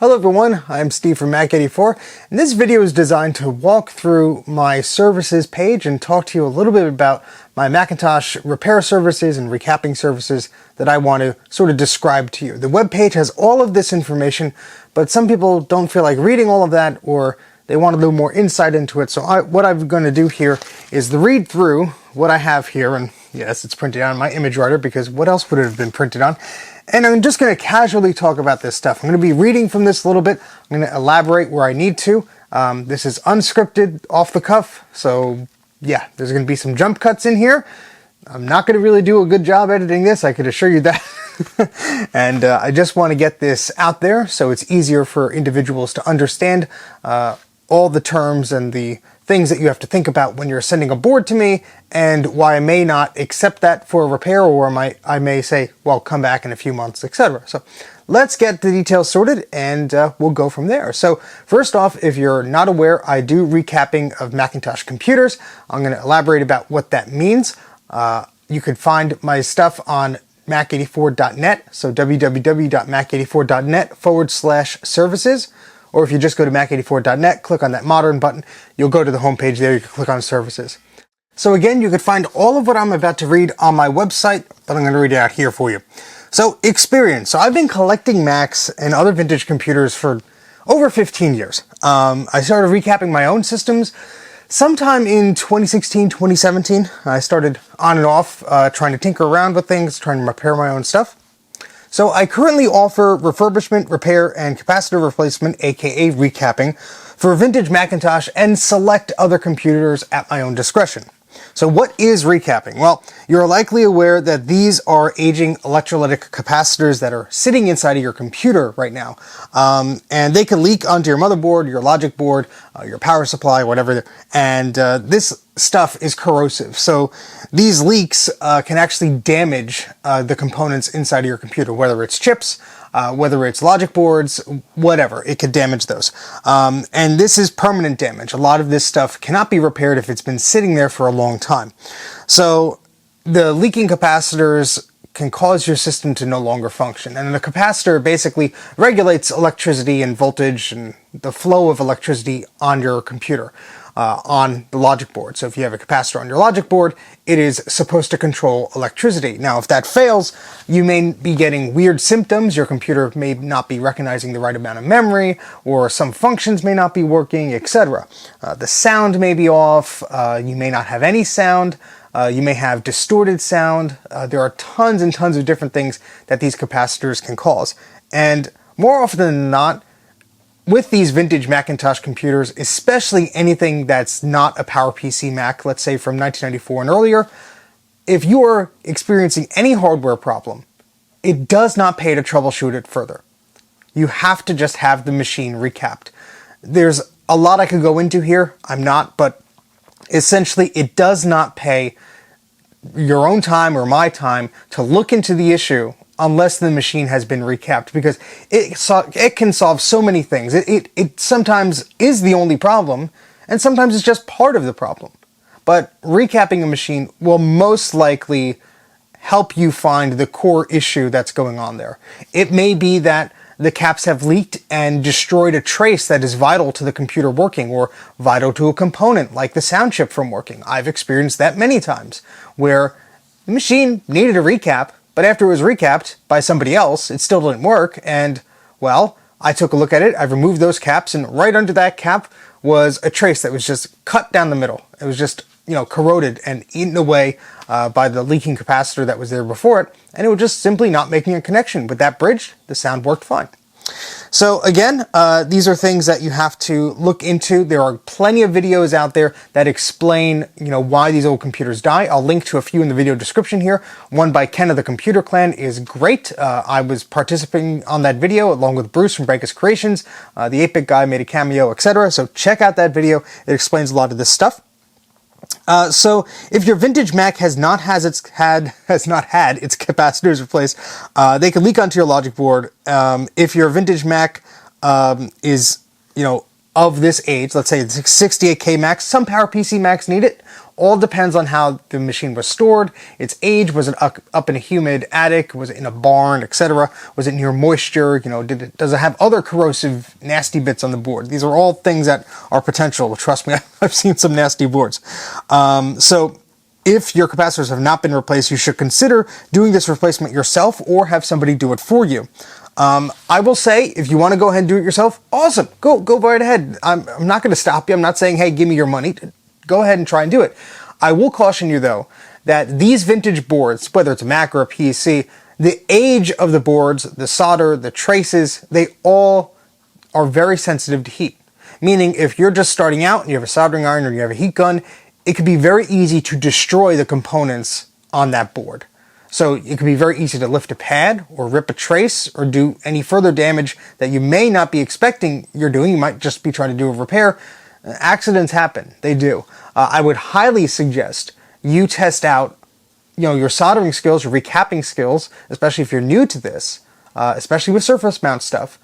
Hello everyone, I'm Steve from Mac84, and this video is designed to walk through my services page and talk to you a little bit about my Macintosh repair services and recapping services that I want to sort of describe to you. The web page has all of this information, but some people don't feel like reading all of that, or they want a little more insight into it. So what I'm going to do here is to read through what I have here, and yes, it's printed on my image writer because what else would it have been printed on? And I'm just going to casually talk about this stuff. I'm going to be reading from this a little bit. I'm going to elaborate where I need to. This is unscripted, off the cuff, so yeah, there's going to be some jump cuts in here. I'm not going to really do a good job editing this, I could assure you that. And I just want to get this out there so it's easier for individuals to understand all the terms and the things that you have to think about when you're sending a board to me, and why I may not accept that for a repair, or I may say, well, come back in a few months, etc. So let's get the details sorted, and we'll go from there. So first off, if you're not aware, I do recapping of Macintosh computers. I'm going to elaborate about what that means. You can find my stuff on Mac84.net, so www.mac84.net/services. Or if you just go to Mac84.net, click on that modern button, you'll go to the homepage there, you can click on services. So again, you can find all of what I'm about to read on my website, but I'm going to read it out here for you. So experience. So I've been collecting Macs and other vintage computers for over 15 years. I started recapping my own systems sometime in 2016, 2017. I started on and off trying to tinker around with things, trying to repair my own stuff. So I currently offer refurbishment, repair, and capacitor replacement, aka recapping, for vintage Macintosh and select other computers at my own discretion. So what is recapping? Well, you're likely aware that these are aging electrolytic capacitors that are sitting inside of your computer right now. And they can leak onto your motherboard, your logic board, your power supply, whatever. And this stuff is corrosive. So these leaks can actually damage the components inside of your computer, whether it's chips, whether it's logic boards, whatever, it could damage those. And this is permanent damage. A lot of this stuff cannot be repaired if it's been sitting there for a long time. So the leaking capacitors can cause your system to no longer function. And the capacitor basically regulates electricity and voltage and the flow of electricity on your computer. On the logic board. So if you have a capacitor on your logic board, it is supposed to control electricity. Now, if that fails, you may be getting weird symptoms. Your computer may not be recognizing the right amount of memory, or some functions may not be working, etc. The sound may be off. You may not have any sound. You may have distorted sound. There are tons and tons of different things that these capacitors can cause. And more often than not, with these vintage Macintosh computers, especially anything that's not a PowerPC Mac, let's say from 1994 and earlier, if you are experiencing any hardware problem, it does not pay to troubleshoot it further. You have to just have the machine recapped. There's a lot I could go into here, I'm not, but essentially it does not pay your own time or my time to look into the issue unless the machine has been recapped, because it can solve so many things. It sometimes is the only problem, and sometimes it's just part of the problem. But recapping a machine will most likely help you find the core issue that's going on there. It may be that the caps have leaked and destroyed a trace that is vital to the computer working, or vital to a component like the sound chip from working. I've experienced that many times, where the machine needed a recap, but after it was recapped by somebody else, it still didn't work, and, well, I took a look at it, I removed those caps, and right under that cap was a trace that was just cut down the middle. It was just, corroded and eaten away by the leaking capacitor that was there before it, and it was just simply not making a connection. With that bridge, the sound worked fine. So again, these are things that you have to look into. There are plenty of videos out there that explain, why these old computers die. I'll link to a few in the video description here. One by Ken of the Computer Clan is great. I was participating on that video along with Bruce from Breakus Creations. The 8-Bit guy made a cameo, etc. So check out that video. It explains a lot of this stuff. So if your vintage Mac has not had its capacitors replaced, they can leak onto your logic board. If your vintage Mac is, of this age, let's say it's 68K max, some PowerPC Macs need it. All depends on how the machine was stored, its age, was it up in a humid attic, was it in a barn, etc. Was it near moisture, does it have other corrosive, nasty bits on the board? These are all things that are potential. Trust me, I've seen some nasty boards. So if your capacitors have not been replaced, you should consider doing this replacement yourself or have somebody do it for you. I will say, if you want to go ahead and do it yourself, awesome, go right ahead. I'm not going to stop you. I'm not saying, hey, give me your money. Go ahead and try and do it. I will caution you, though, that these vintage boards, whether it's a Mac or a PC, the age of the boards, the solder, the traces, they all are very sensitive to heat. Meaning, if you're just starting out and you have a soldering iron or you have a heat gun, it could be very easy to destroy the components on that board. So it can be very easy to lift a pad or rip a trace or do any further damage that you may not be expecting you're doing. You might just be trying to do a repair. Accidents happen. They do. I would highly suggest you test out your soldering skills, your recapping skills, especially if you're new to this, especially with surface mount stuff.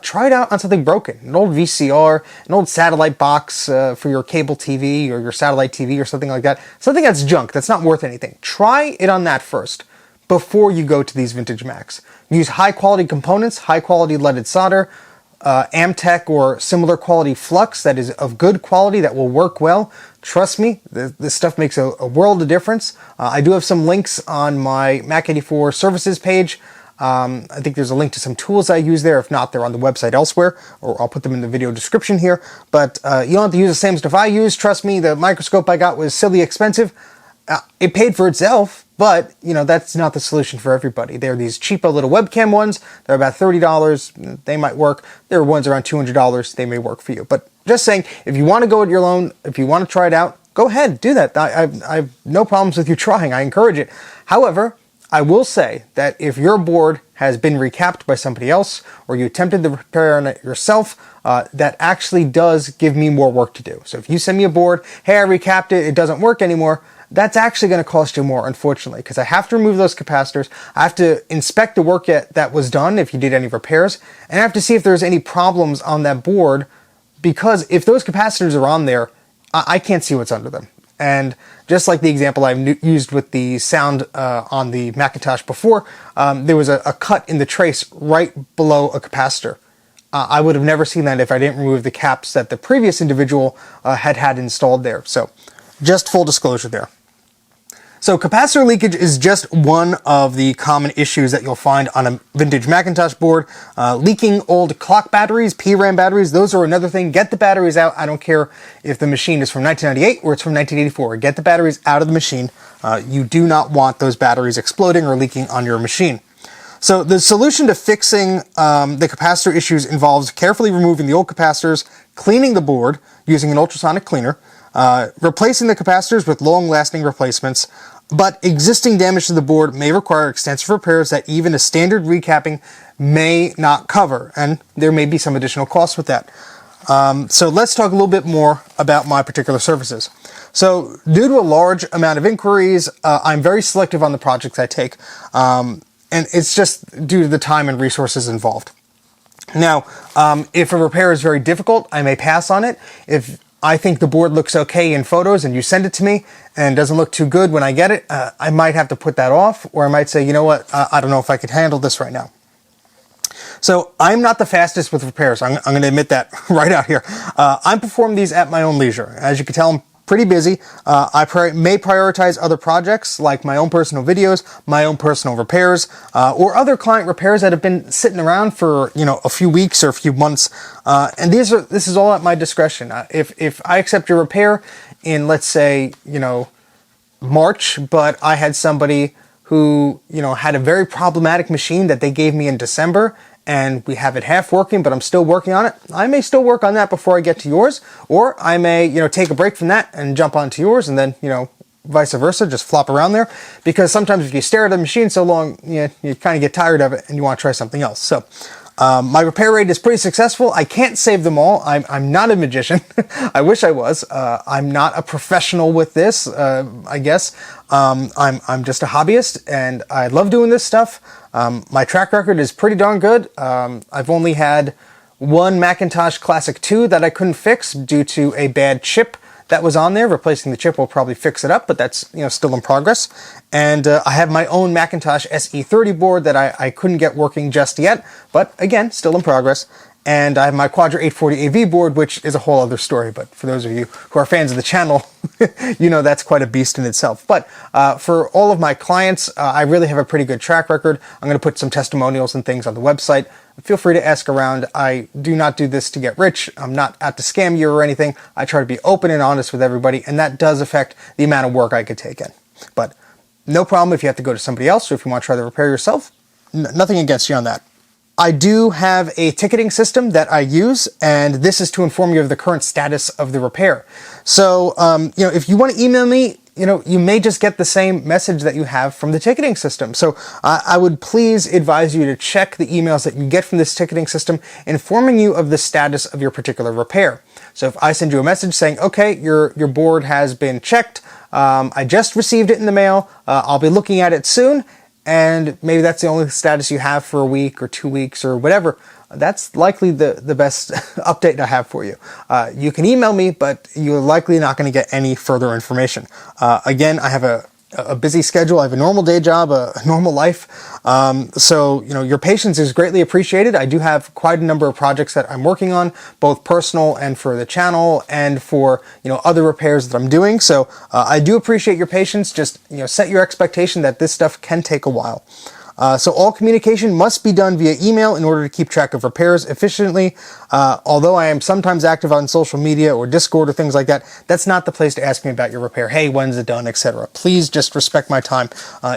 Try it out on something broken, an old VCR, an old satellite box for your cable TV or your satellite TV or something like that. Something that's junk, that's not worth anything. Try it on that first before you go to these vintage Macs. Use high quality components, high quality leaded solder, Amtech or similar quality flux that is of good quality that will work well. Trust me, this stuff makes a world of difference. I do have some links on my Mac84 services page. I think there's a link to some tools I use there. If not, they're on the website elsewhere, or I'll put them in the video description here. But you don't have to use the same stuff I use. Trust me, the microscope I got was silly expensive. It paid for itself, but that's not the solution for everybody. There are these cheapo little webcam ones. They're about $30. They might work. There are ones around $200. They may work for you. But just saying, if you want to go it your own, if you want to try it out, go ahead, do that. I have no problems with you trying. I encourage it. However, I will say that if your board has been recapped by somebody else, or you attempted the repair on it yourself, that actually does give me more work to do. So if you send me a board, hey, I recapped it, it doesn't work anymore, that's actually going to cost you more, unfortunately, because I have to remove those capacitors, I have to inspect the work that was done if you did any repairs, and I have to see if there's any problems on that board, because if those capacitors are on there, I can't see what's under them. And just like the example I used with the sound on the Macintosh before, there was a cut in the trace right below a capacitor. I would have never seen that if I didn't remove the caps that the previous individual had installed there. So just full disclosure there. So capacitor leakage is just one of the common issues that you'll find on a vintage Macintosh board. Leaking old clock batteries, PRAM batteries, those are another thing. Get the batteries out. I don't care if the machine is from 1998 or it's from 1984. Get the batteries out of the machine. You do not want those batteries exploding or leaking on your machine. So the solution to fixing the capacitor issues involves carefully removing the old capacitors, cleaning the board using an ultrasonic cleaner, replacing the capacitors with long-lasting replacements, but existing damage to the board may require extensive repairs that even a standard recapping may not cover, and there may be some additional costs with that. So let's talk a little bit more about my particular services. So due to a large amount of inquiries, I'm very selective on the projects I take, and it's just due to the time and resources involved. Now, if a repair is very difficult, I may pass on it. If I think the board looks okay in photos and you send it to me and doesn't look too good when I get it, I might have to put that off, or I might say, you know what, I don't know if I could handle this right now. So I'm not the fastest with repairs. I'm going to admit that right out here. I perform these at my own leisure. As you can tell, I'm pretty busy. I may prioritize other projects like my own personal videos, my own personal repairs, or other client repairs that have been sitting around for a few weeks or a few months. And this is all at my discretion. If I accept your repair in, let's say, March, but I had somebody who had a very problematic machine that they gave me in December, and we have it half working, but I'm still working on it, I may still work on that before I get to yours, or I may, take a break from that and jump onto yours, and then, vice versa, just flop around there, because sometimes if you stare at a machine so long, you kind of get tired of it and you want to try something else. So my repair rate is pretty successful. I can't save them all. I'm not a magician. I wish I was. I'm not a professional with this, I guess. I'm just a hobbyist, and I love doing this stuff. My track record is pretty darn good. I've only had one Macintosh Classic 2 that I couldn't fix due to a bad chip that was on there. Replacing the chip will probably fix it up, but that's still in progress. And I have my own Macintosh SE30 board that I couldn't get working just yet, but again, still in progress. And I have my Quadra 840 AV board, which is a whole other story. But for those of you who are fans of the channel, that's quite a beast in itself. But for all of my clients, I really have a pretty good track record. I'm going to put some testimonials and things on the website. Feel free to ask around. I do not do this to get rich. I'm not out to scam you or anything. I try to be open and honest with everybody, and that does affect the amount of work I could take in. But no problem if you have to go to somebody else, or if you want to try the repair yourself. Nothing against you on that. I do have a ticketing system that I use, and this is to inform you of the current status of the repair. So, if you want to email me, you may just get the same message that you have from the ticketing system. So I would please advise you to check the emails that you get from this ticketing system, informing you of the status of your particular repair. So if I send you a message saying, okay, your board has been checked, I just received it in the mail, I'll be looking at it soon, and maybe that's the only status you have for a week or 2 weeks or whatever, that's likely the best update I have for you. You can email me, but you're likely not going to get any further information. Again, I have a busy schedule. I have a normal day job, a normal life. So, your patience is greatly appreciated. I do have quite a number of projects that I'm working on, both personal and for the channel and for, other repairs that I'm doing. So, I do appreciate your patience. Just, set your expectation that this stuff can take a while. So all communication must be done via email in order to keep track of repairs efficiently. Although I am sometimes active on social media or Discord or things like that, that's not the place to ask me about your repair. Hey, when's it done, etc. Please just respect my time.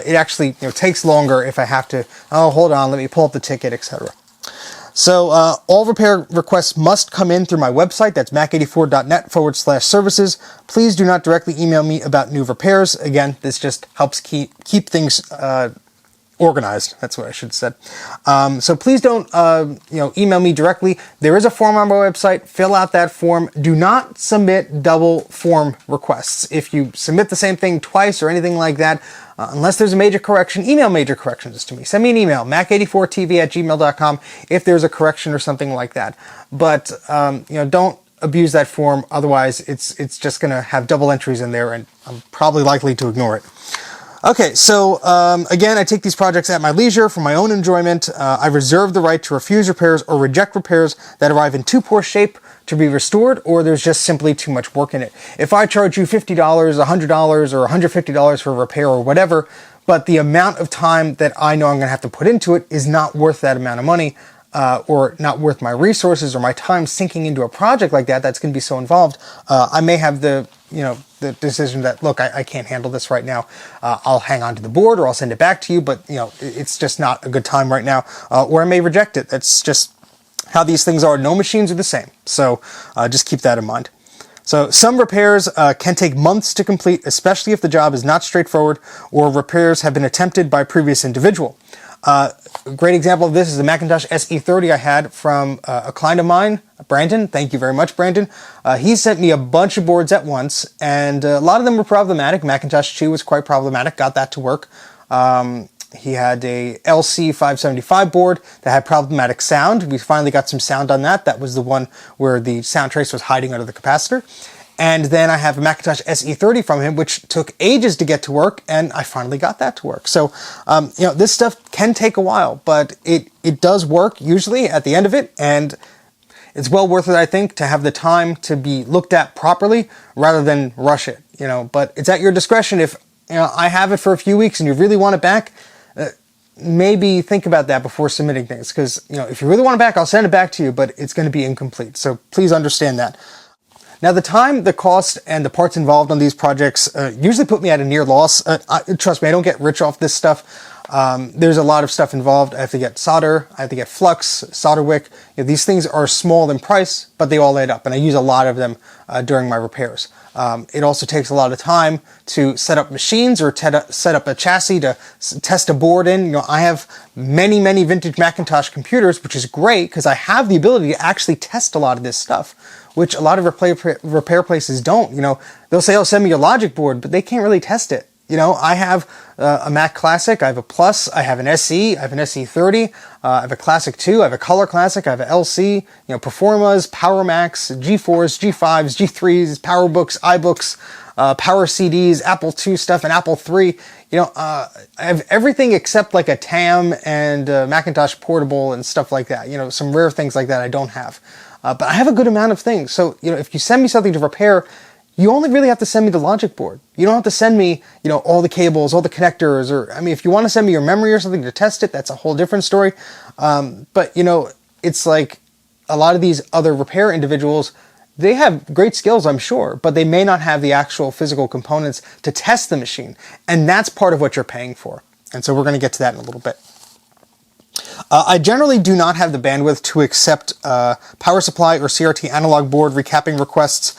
It actually takes longer if I have to, oh, hold on, let me pull up the ticket, etc. So all repair requests must come in through my website. That's mac84.net/services. Please do not directly email me about new repairs. Again, this just helps keep things organized. That's what I should have said. So please don't, email me directly. There is a form on my website. Fill out that form. Do not submit double form requests. If you submit the same thing twice or anything like that, unless there's a major correction, email major corrections to me. Send me an email, mac84tv@gmail.com, if there's a correction or something like that. But, don't abuse that form. Otherwise, it's just going to have double entries in there, and I'm probably likely to ignore it. Okay, so again, I take these projects at my leisure for my own enjoyment. I reserve the right to refuse repairs or reject repairs that arrive in too poor shape to be restored, or there's just simply too much work in it. If I charge you $50, $100, or $150 for a repair or whatever, but the amount of time that I know I'm going to have to put into it is not worth that amount of money, or not worth my resources or my time sinking into a project like that, that's going to be so involved, I may have the decision that, look, I can't handle this right now. I'll hang on to the board, or I'll send it back to you, but it's just not a good time right now, or I may reject it. That's just how these things are. No machines are the same, so just keep that in mind. So some repairs can take months to complete, especially if the job is not straightforward or repairs have been attempted by a previous individual. A great example of this is the Macintosh SE30 I had from a client of mine, Brandon. Thank you very much, Brandon. He sent me a bunch of boards at once, and a lot of them were problematic. Macintosh 2 was quite problematic, got that to work. He had a LC575 board that had problematic sound. We finally got some sound on that. That was the one where the sound trace was hiding under the capacitor. And then I have a Macintosh SE30 from him, which took ages to get to work, and I finally got that to work. So, this stuff can take a while, but it does work usually at the end of it, and it's well worth it, I think, to have the time to be looked at properly rather than rush it, But it's at your discretion. If, I have it for a few weeks and you really want it back, maybe think about that before submitting things, because, if you really want it back, I'll send it back to you, but it's going to be incomplete. So please understand that. Now, the time, the cost, and the parts involved on these projects usually put me at a near loss. Trust me, I don't get rich off this stuff. There's a lot of stuff involved. I have to get solder, I have to get flux, solder wick. These things are small in price, but they all add up, and I use a lot of them during my repairs. It also takes a lot of time to set up machines or set up a chassis to test a board in. I have many, many vintage Macintosh computers, which is great because I have the ability to actually test a lot of this stuff, which a lot of repair places don't. They'll say, oh, send me your logic board, but they can't really test it. You know, I have a Mac Classic, I have a Plus, I have an SE, I have an SE30, I have a Classic 2, I have a Color Classic, I have an LC, you know, Performas, Power Macs, G4s, G5s, G3s, PowerBooks, iBooks, Power CDs, Apple II stuff, and Apple III. You know, I have everything except like a TAM and Macintosh Portable and stuff like that. You know, some rare things like that I don't have. But I have a good amount of things. So, you know, if you send me something to repair, you only really have to send me the logic board. You don't have to send me, you know, all the cables, all the connectors, or, I mean, if you want to send me your memory or something to test it, that's a whole different story. But, you know, it's like a lot of these other repair individuals, they have great skills, I'm sure, but they may not have the actual physical components to test the machine. And that's part of what you're paying for. And so we're going to get to that in a little bit. I generally do not have the bandwidth to accept power supply or CRT analog board recapping requests.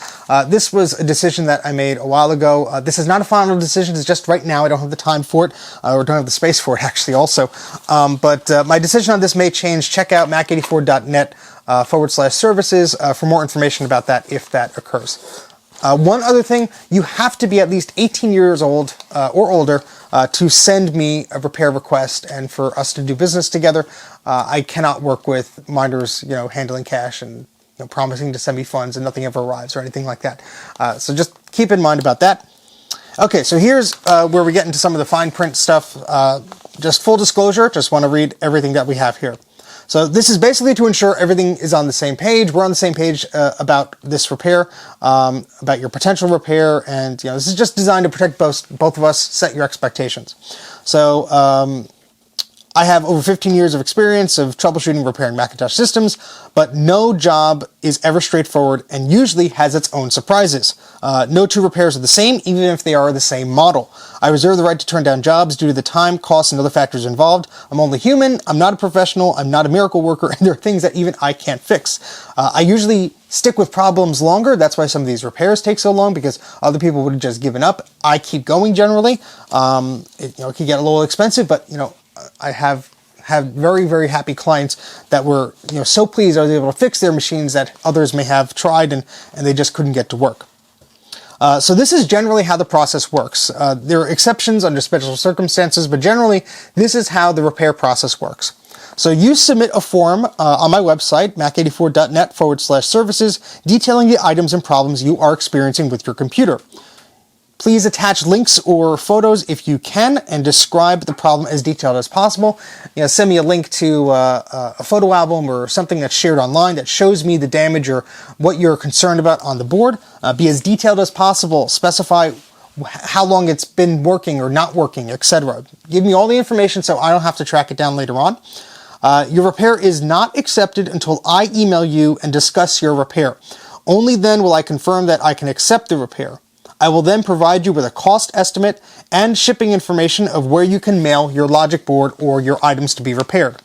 This was a decision that I made a while ago. This is not a final decision, it's just right now I don't have the time for it, or don't have the space for it actually also. But my decision on this may change. Check out Mac84.net /services for more information about that if that occurs. One other thing, you have to be at least 18 years old or older to send me a repair request and for us to do business together. I cannot work with minors, you know, handling cash and, you know, promising to send me funds and nothing ever arrives or anything like that. So just keep in mind about that. Okay, so here's where we get into some of the fine print stuff. Just full disclosure, just want to read everything that we have here. So this is basically to ensure everything is on the same page. We're on the same page about this repair, about your potential repair, and you know, this is just designed to protect both of us, set your expectations. So I have over 15 years of experience of troubleshooting, repairing Macintosh systems, but no job is ever straightforward and usually has its own surprises. No two repairs are the same, even if they are the same model. I reserve the right to turn down jobs due to the time, costs, and other factors involved. I'm only human, I'm not a professional, I'm not a miracle worker, and there are things that even I can't fix. I usually stick with problems longer. That's why some of these repairs take so long, because other people would have just given up. I keep going generally. It can get a little expensive, but you know, I have very, very happy clients that were, you know, so pleased I was able to fix their machines that others may have tried and they just couldn't get to work. So this is generally how the process works. There are exceptions under special circumstances, but generally this is how the repair process works. So you submit a form on my website, Mac84.net /services, detailing the items and problems you are experiencing with your computer. Please attach links or photos if you can and describe the problem as detailed as possible. You know, send me a link to a photo album or something that's shared online that shows me the damage or what you're concerned about on the board. Be as detailed as possible. Specify how long it's been working or not working, etc. Give me all the information so I don't have to track it down later on. Your repair is not accepted until I email you and discuss your repair. Only then will I confirm that I can accept the repair. I will then provide you with a cost estimate and shipping information of where you can mail your logic board or your items to be repaired.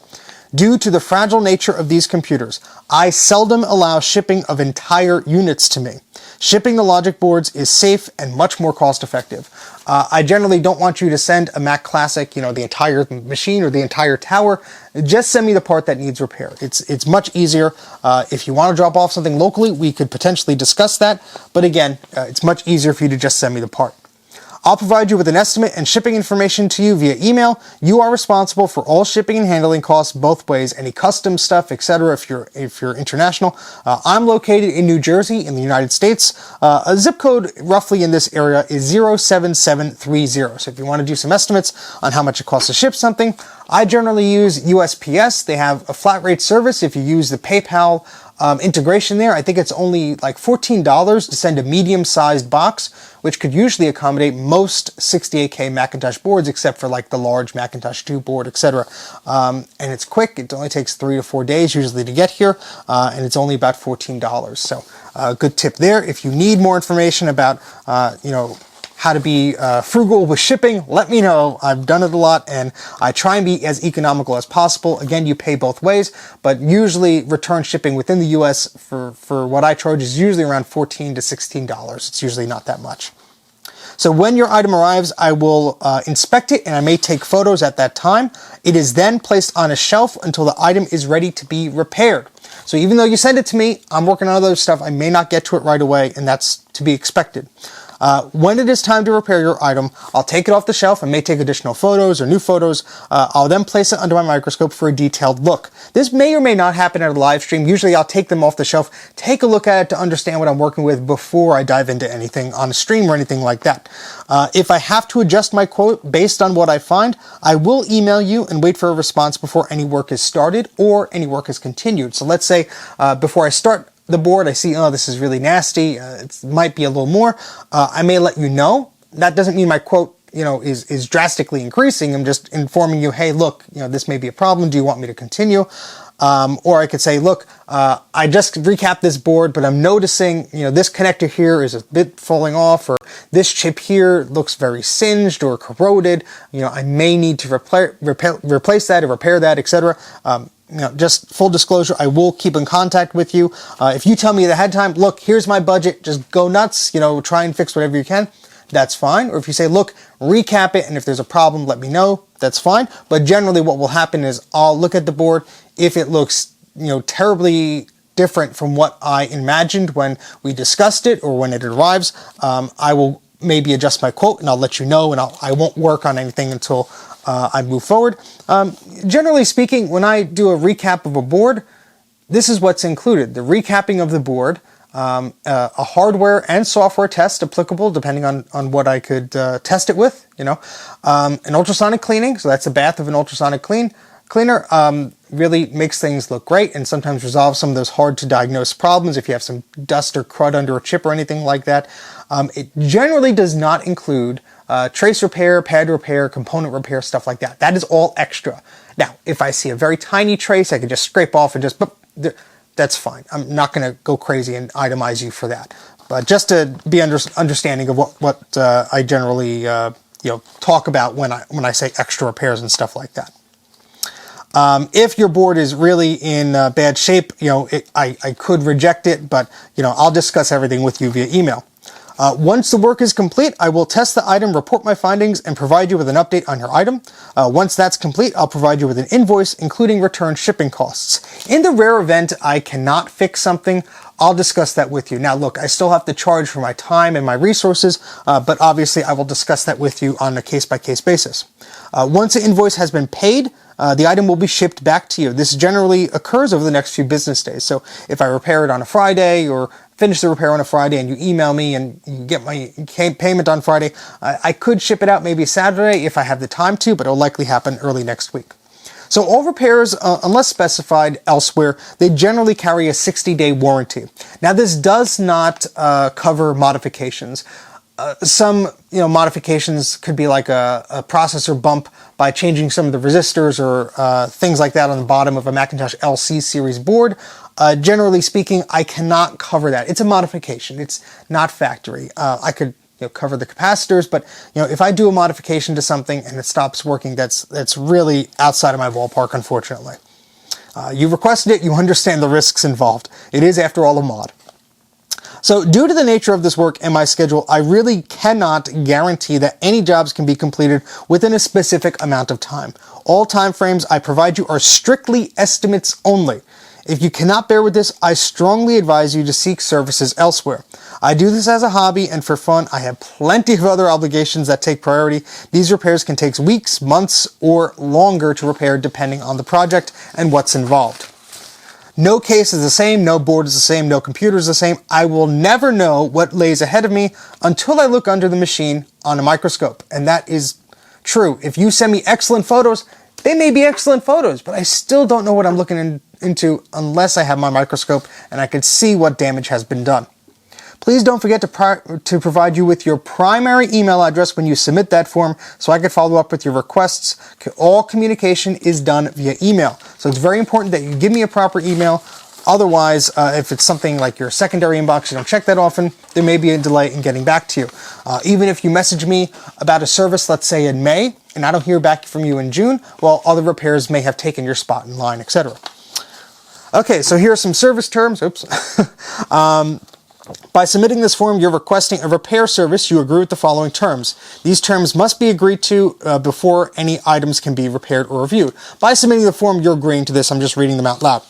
Due to the fragile nature of these computers, I seldom allow shipping of entire units to me. Shipping the logic boards is safe and much more cost effective. I generally don't want you to send a Mac Classic, you know, the entire machine or the entire tower. Just send me the part that needs repair. It's much easier. If you want to drop off something locally, we could potentially discuss that. But again, it's much easier for you to just send me the part. I'll provide you with an estimate and shipping information to you via email. You are responsible for all shipping and handling costs both ways, any custom stuff, etc. if you're international. I'm located in New Jersey in the United States. A zip code roughly in this area is 07730. So if you want to do some estimates on how much it costs to ship something, I generally use USPS. They have a flat rate service. If you use the PayPal integration there, I think it's only like $14 to send a medium-sized box, which could usually accommodate most 68K Macintosh boards, except for like the large Macintosh 2 board, etc. And it's quick. It only takes 3 to 4 days usually to get here, and it's only about $14. So good tip there. If you need more information about, how to be frugal with shipping, let me know. I've done it a lot, and I try and be as economical as possible. Again, you pay both ways, but usually return shipping within the US for what I charge is usually around $14 to $16. It's usually not that much. So when your item arrives, I will inspect it, and I may take photos at that time. It is then placed on a shelf until the item is ready to be repaired. So even though you send it to me, I'm working on other stuff. I may not get to it right away, and that's to be expected. When it is time to repair your item, I'll take it off the shelf and may take additional photos or new photos. I'll then place it under my microscope for a detailed look. This may or may not happen at a live stream. Usually I'll take them off the shelf, take a look at it to understand what I'm working with before I dive into anything on a stream or anything like that. If I have to adjust my quote based on what I find, I will email you and wait for a response before any work is started or any work is continued. So let's say before I start the board, I see, oh, this is really nasty, it might be a little more, I may let you know. That doesn't mean my quote, is drastically increasing. I'm just informing you, hey, look, this may be a problem, do you want me to continue? Or I could say, look, I just recapped this board, but I'm noticing, this connector here is a bit falling off, or this chip here looks very singed or corroded. I may need to replace that or repair that, etc. Just full disclosure, I will keep in contact with you. If you tell me ahead of time, look, here's my budget, just go nuts, try and fix whatever you can, that's fine. Or if you say, look, recap it, and if there's a problem, let me know, that's fine. But generally what will happen is I'll look at the board. If it looks, terribly different from what I imagined when we discussed it or when it arrives, I will maybe adjust my quote and I'll let you know, and I won't work on anything until I move forward. Generally speaking, when I do a recap of a board, this is what's included. The recapping of the board, a hardware and software test applicable depending on what I could test it with, an ultrasonic cleaning, so that's a bath of an ultrasonic cleaner, really makes things look great and sometimes resolves some of those hard to diagnose problems if you have some dust or crud under a chip or anything like that. It generally does not include trace repair, pad repair, component repair, stuff like that. That is all extra. Now, if I see a very tiny trace, I can just scrape off and just, that's fine. I'm not going to go crazy and itemize you for that. But just to be understanding of what I generally talk about when I say extra repairs and stuff like that. If your board is really in bad shape, I could reject it, but I'll discuss everything with you via email. Once the work is complete, I will test the item, report my findings, and provide you with an update on your item. Once that's complete, I'll provide you with an invoice, including return shipping costs. In the rare event I cannot fix something, I'll discuss that with you. Now look, I still have to charge for my time and my resources, but obviously I will discuss that with you on a case-by-case basis. Once the invoice has been paid, the item will be shipped back to you. This generally occurs over the next few business days. So if I repair it on a Friday or finish the repair on a Friday and you email me and you get my payment on Friday, I could ship it out maybe Saturday if I have the time to, but it'll likely happen early next week. So all repairs, unless specified elsewhere, they generally carry a 60-day warranty. Now this does not cover modifications. Some modifications could be like a processor bump by changing some of the resistors or things like that on the bottom of a Macintosh LC series board. Generally speaking, I cannot cover that. It's a modification. It's not factory. I could cover the capacitors, but if I do a modification to something and it stops working, that's really outside of my ballpark, unfortunately. You requested it, you understand the risks involved. It is, after all, a mod. So due to the nature of this work and my schedule, I really cannot guarantee that any jobs can be completed within a specific amount of time. All time frames I provide you are strictly estimates only. If you cannot bear with this, I strongly advise you to seek services elsewhere. I do this as a hobby and for fun. I have plenty of other obligations that take priority. These repairs can take weeks, months, or longer to repair depending on the project and what's involved. No case is the same, no board is the same, no computer is the same. I will never know what lays ahead of me until I look under the machine on a microscope. And that is true. If you send me excellent photos, they may be excellent photos, but I still don't know what I'm looking into unless I have my microscope and I can see what damage has been done. Please don't forget to provide you with your primary email address when you submit that form so I can follow up with your requests. All communication is done via email. So it's very important that you give me a proper email. Otherwise, if it's something like your secondary inbox, you don't check that often, there may be a delay in getting back to you. Even if you message me about a service, let's say in May, and I don't hear back from you in June, well, other repairs may have taken your spot in line, etc. Okay, so here are some service terms. Oops. By submitting this form, you're requesting a repair service. You agree with the following terms. These terms must be agreed to before any items can be repaired or reviewed. By submitting the form, you're agreeing to this. I'm just reading them out loud.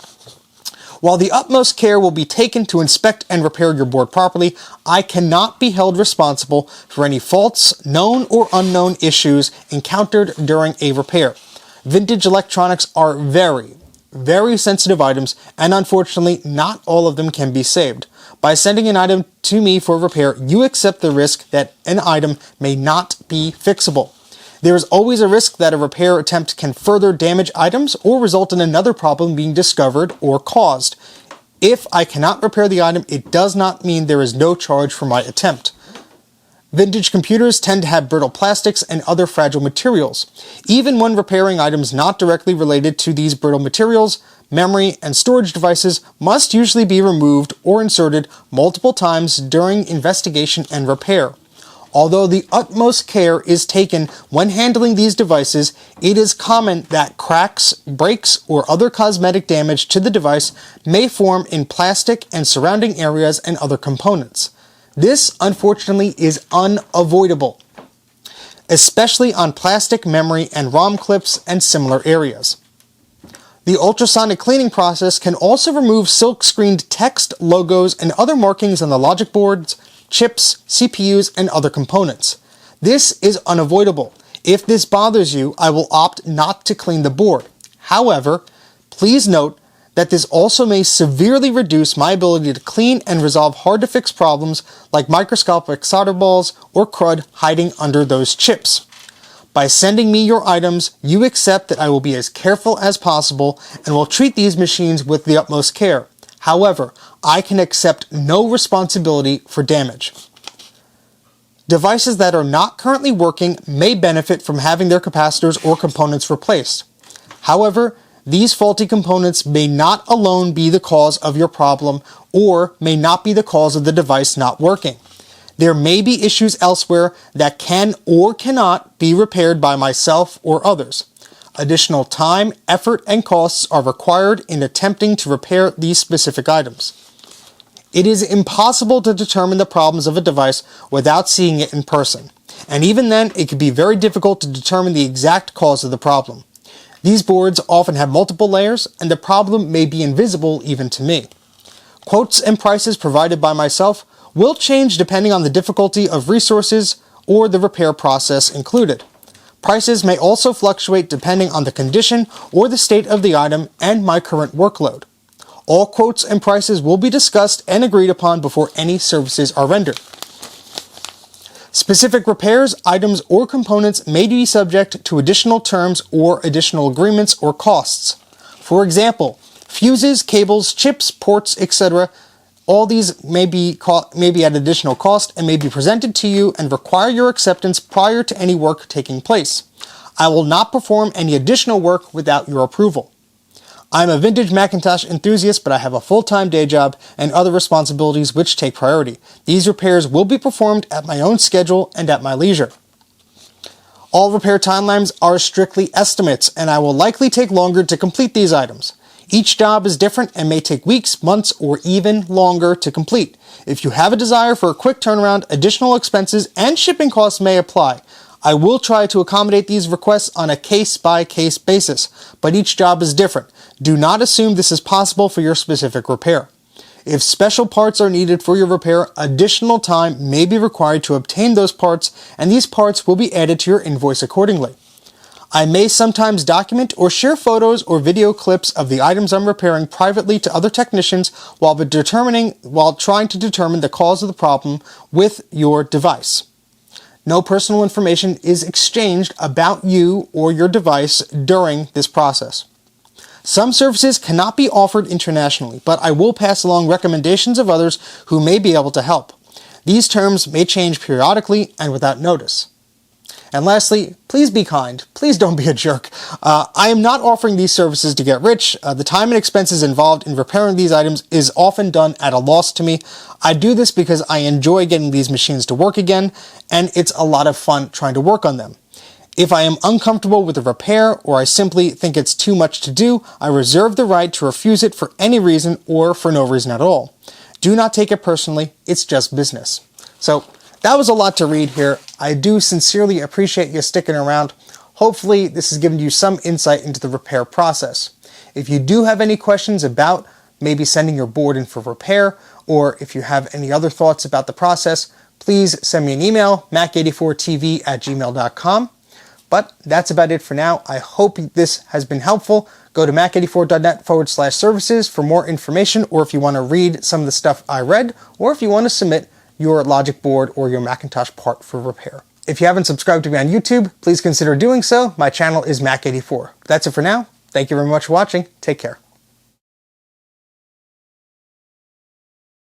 While the utmost care will be taken to inspect and repair your board properly, I cannot be held responsible for any faults, known or unknown issues encountered during a repair. Vintage electronics are very sensitive items, and unfortunately, not all of them can be saved. By sending an item to me for repair, you accept the risk that an item may not be fixable. There is always a risk that a repair attempt can further damage items or result in another problem being discovered or caused. If I cannot repair the item, it does not mean there is no charge for my attempt. Vintage computers tend to have brittle plastics and other fragile materials. Even when repairing items not directly related to these brittle materials, memory and storage devices must usually be removed or inserted multiple times during investigation and repair. Although the utmost care is taken when handling these devices, it is common that cracks, breaks, or other cosmetic damage to the device may form in plastic and surrounding areas and other components. This, unfortunately, is unavoidable, especially on plastic memory and ROM clips and similar areas. The ultrasonic cleaning process can also remove silk-screened text, logos, and other markings on the logic boards, chips, CPUs, and other components. This is unavoidable. If this bothers you, I will opt not to clean the board. However, please note that this also may severely reduce my ability to clean and resolve hard-to-fix problems like microscopic solder balls or crud hiding under those chips. By sending me your items, you accept that I will be as careful as possible and will treat these machines with the utmost care. However, I can accept no responsibility for damage. Devices that are not currently working may benefit from having their capacitors or components replaced. However, these faulty components may not alone be the cause of your problem or may not be the cause of the device not working. There may be issues elsewhere that can or cannot be repaired by myself or others. Additional time, effort, and costs are required in attempting to repair these specific items. It is impossible to determine the problems of a device without seeing it in person, and even then it can be very difficult to determine the exact cause of the problem. These boards often have multiple layers, and the problem may be invisible even to me. Quotes and prices provided by myself will change depending on the difficulty of resources or the repair process included. Prices may also fluctuate depending on the condition or the state of the item and my current workload. All quotes and prices will be discussed and agreed upon before any services are rendered. Specific repairs, items, or components may be subject to additional terms or additional agreements or costs. For example, fuses, cables, chips, ports, etc. All these may be at additional cost and may be presented to you and require your acceptance prior to any work taking place. I will not perform any additional work without your approval. I'm a vintage Macintosh enthusiast, but I have a full-time day job and other responsibilities which take priority. These repairs will be performed at my own schedule and at my leisure. All repair timelines are strictly estimates, and I will likely take longer to complete these items. Each job is different and may take weeks, months, or even longer to complete. If you have a desire for a quick turnaround, additional expenses and shipping costs may apply. I will try to accommodate these requests on a case-by-case basis, but each job is different. Do not assume this is possible for your specific repair. If special parts are needed for your repair, additional time may be required to obtain those parts, and these parts will be added to your invoice accordingly. I may sometimes document or share photos or video clips of the items I'm repairing privately to other technicians while trying to determine the cause of the problem with your device. No personal information is exchanged about you or your device during this process. Some services cannot be offered internationally, but I will pass along recommendations of others who may be able to help. These terms may change periodically and without notice. And lastly, please be kind. Please don't be a jerk. I am not offering these services to get rich. The time and expenses involved in repairing these items is often done at a loss to me. I do this because I enjoy getting these machines to work again, and it's a lot of fun trying to work on them. If I am uncomfortable with the repair or I simply think it's too much to do, I reserve the right to refuse it for any reason or for no reason at all. Do not take it personally. It's just business. So, that was a lot to read here. I do sincerely appreciate you sticking around. Hopefully this has given you some insight into the repair process. If you do have any questions about maybe sending your board in for repair, or if you have any other thoughts about the process, please send me an email, mac84tv@gmail.com. But that's about it for now. I hope this has been helpful. Go to mac84.net/services for more information, or if you want to read some of the stuff I read, or if you want to submit your Logic board or your Macintosh part for repair. If you haven't subscribed to me on YouTube, please consider doing so. My channel is Mac84. That's it for now. Thank you very much for watching. Take care.